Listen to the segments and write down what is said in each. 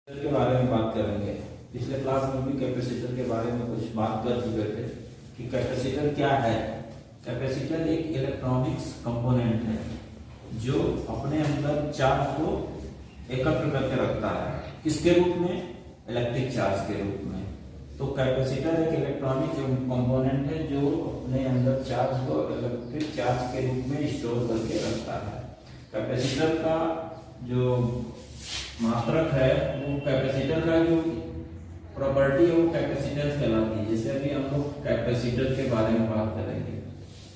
के बारे में बात करेंगे। पिछले क्लास में भी कैपेसिटर के बारे में कुछ बात कर चुके थे कि कैपेसिटर क्या है। कैपेसिटर एक इलेक्ट्रॉनिक्स कंपोनेंट है जो अपने अंदर चार्ज को एकत्र करके रखता है। किसके रूप में? इलेक्ट्रिक चार्ज के रूप में। तो कैपेसिटर एक इलेक्ट्रॉनिक कंपोनेंट है जो अपने अंदर चार्ज को इलेक्ट्रिक चार्ज के रूप में स्टोर करके रखता है। कैपेसिटर का जो मात्रक है वो कैपेसिटर का जो प्रॉपर्टी है वो कैपेसिटेंस कहलाती है। जैसे अभी हम लोग कैपेसिटर के बारे में बात करेंगे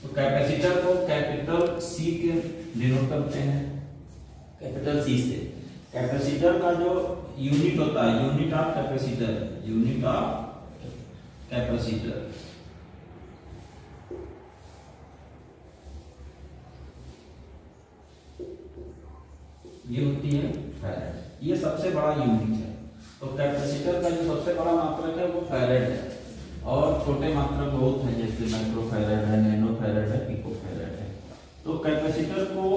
तो कैपेसिटर को कैपिटल सी के डिनोट करते हैं, कैपिटल सी से। कैपेसिटर का जो यूनिट होता है, unit of capacitor, unit of capacitor ये होती है फैरेड। ये सबसे बड़ा यूनिट है। तो कैपेसिटर का जो सबसे बड़ा मात्रक है वो फैरेड है और छोटे मात्रक बहुत हैं जैसे माइक्रोफैरेड है, नैनोफैरेड है, पिकोफैरेड है। तो कैपेसिटर को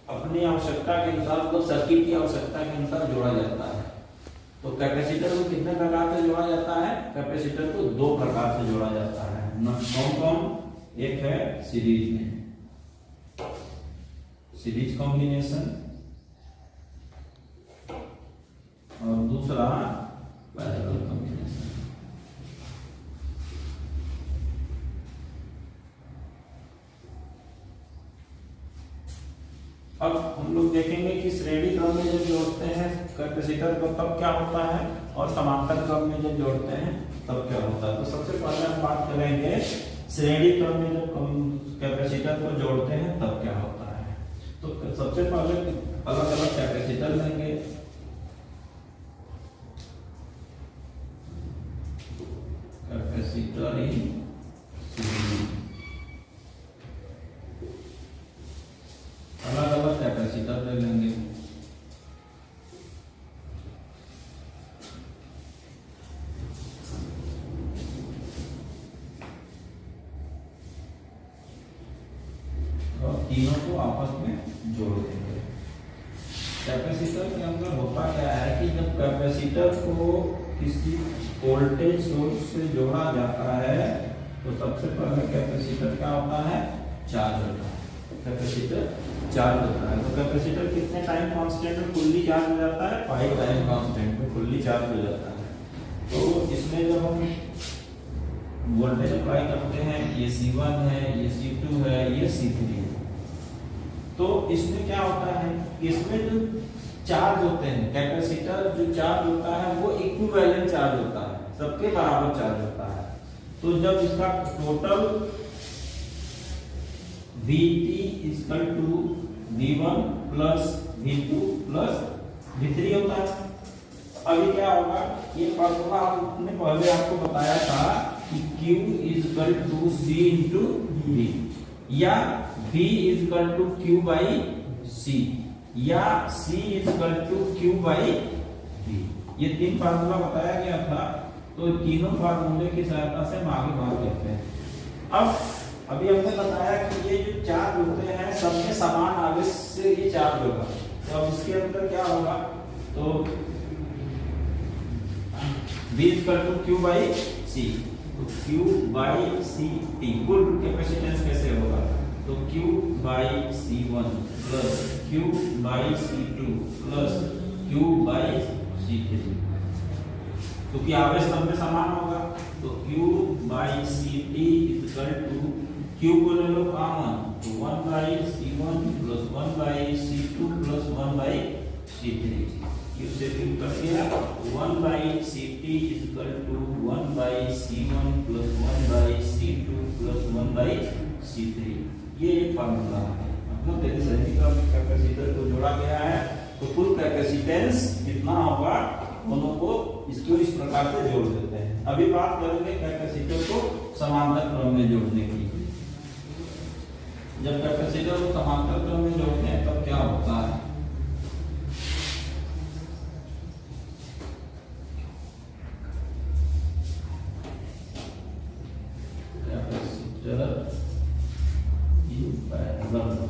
अपनी आवश्यकता के अनुसार, मतलब सर्किट की आवश्यकता के अनुसार जोड़ा जाता है। तो कैपेसिटर को कितने प्रकार से जोड़ा जाता है? कैपेसिटर को दो प्रकार से जोड़ा जाता है। कौन कौन? एक है सीरीज में, सीरीज कॉम्बिनेशन, और दूसरा पैरेलल कॉम्बिनेशन। अब हम लोग देखेंगे कि श्रेणी क्रम में जब जोड़ते हैं कैपेसिटर को तब क्या होता है और समांतर क्रम में जब जोड़ते हैं तब क्या होता है। तो सबसे पहले हम बात करेंगे श्रेणी क्रम में जब कैपेसिटर को जोड़ते हैं तब क्या होता है। तो सबसे पहले अलग अलग कैपेसिटर लेंगे। कैपेसिटर इन सीरीज, अलग अलग कैपेसिटर ले लेंगे। और तीनों को आपस में जोड़ देंगे। कैपेसिटर के अंदर होता क्या है कि जब कैपेसिटर को किसी वोल्टेज सोर्स से जोड़ा जाता है तो सबसे पहले कैपेसिटर क्या होता है? चार्ज होता है। कैपेसिटर चार्ज होता है। तो कैपेसिटर कितने टाइम कांस्टेंट में फुल्ली चार्ज हो जाता है? 5 टाइम कांस्टेंट में फुल्ली चार्ज हो जाता है। तो इसमें जब हम वोल्टेज अप्लाई करते हैं, ये C1 है, ये C2 है, ये C3 है, तो इसमें क्या होता है? इसमें जो चार्ज होते हैं, कैपेसिटर जो चार्ज होता है वो इक्विवेलेंट चार्ज होता है, सबके बराबर चार्ज होता है। तो जब इसका total Vt equal to V1 plus V2 plus V3 होता है। अभी क्या होगा? ये फॉर्मूला हमने पहले आपको बताया था कि Q equal to C into V, या V equal to Q by C, या C equal to Q by V। ये तीन फार्मूला बताया गया था। तो तीनों फार्मूले की सहायता से हम आगे बात करते हैं। अब अभी हमने बताया कि ये जो चार्ज होते हैं सब में समान आवेश से ये चार्ज होगा। तो अब इसके अंदर क्या होगा? तो V equal to Q by C, तो Q बाई C T कुल कैपेसिटेंस कैसे होगा? तो Q by C1 plus Q by C2 plus Q by C3, क्योंकि आवेश सब में समान होगा। तो Q by CT equal to, Q को ले लो कॉमन, तो 1 by C1 plus 1 by C2 plus 1 by C3। Q से Q कर दिया, 1 by CT equal to 1 by C1 plus 1 by C2 plus 1 by C3। ये एक फार्मूला है। मतलब यदि श्रेणी क्रम में कैपेसिटर को जोड़ा गया है तो कुल कैपेसिटेंस कितना होगा, दोनों को इसको इस प्रकार से जोड़ देते हैं। अभी बात करेंगे कैपेसिटर को समांतर क्रम में जोड़ने की। जब कैपेसिटर को समांतर क्रम में जोड़ते हैं तब क्या होता है? कैपेसिटर इन पैरेलल,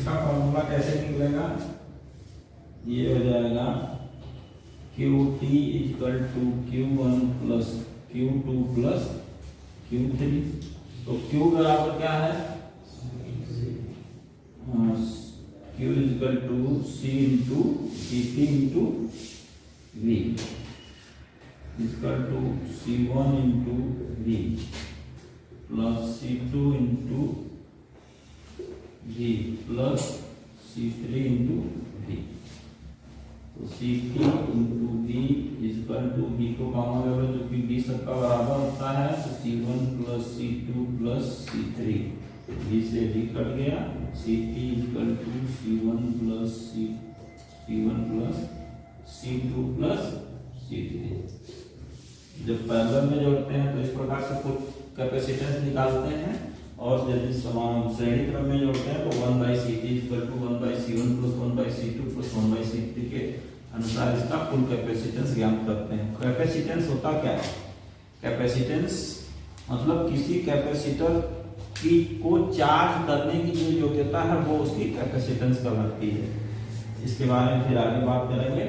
इसका फॉर्मूला कैसे निकलेगा, ये हो जाएगा QT equal to Q1 plus Q2 plus Q3। तो Q बराबर क्या है, Q equal to C into CT into V equal to C1 into V plus C2 into V plus C3 into V। तो CT into V equal to V को common ले लो जो कि V सबका बराबर होता है, तो C1 plus C2 plus C3, V से V कट गया, CT equal to C1 plus C1 plus C2 plus C3। जब पैरेलल में जोड़ते हैं तो इस प्रकार से कुछ कैपेसिटेंस निकालते हैं, और यदि समान श्रेणी क्रम में जोड़ते हैं तो 1/CT equal to 1/C1 plus 1/C2 plus 1/C3 के अनुसार इसका कुल कैपेसिटेंस ज्ञात करते हैं। कैपेसिटेंस होता क्या है, कैपेसिटेंस मतलब किसी कैपेसिटर की को चार्ज करने की जो योग्यता है वो उसकी कैपेसिटेंस कहलाती है। इसके बारे में फिर आगे बात करेंगे।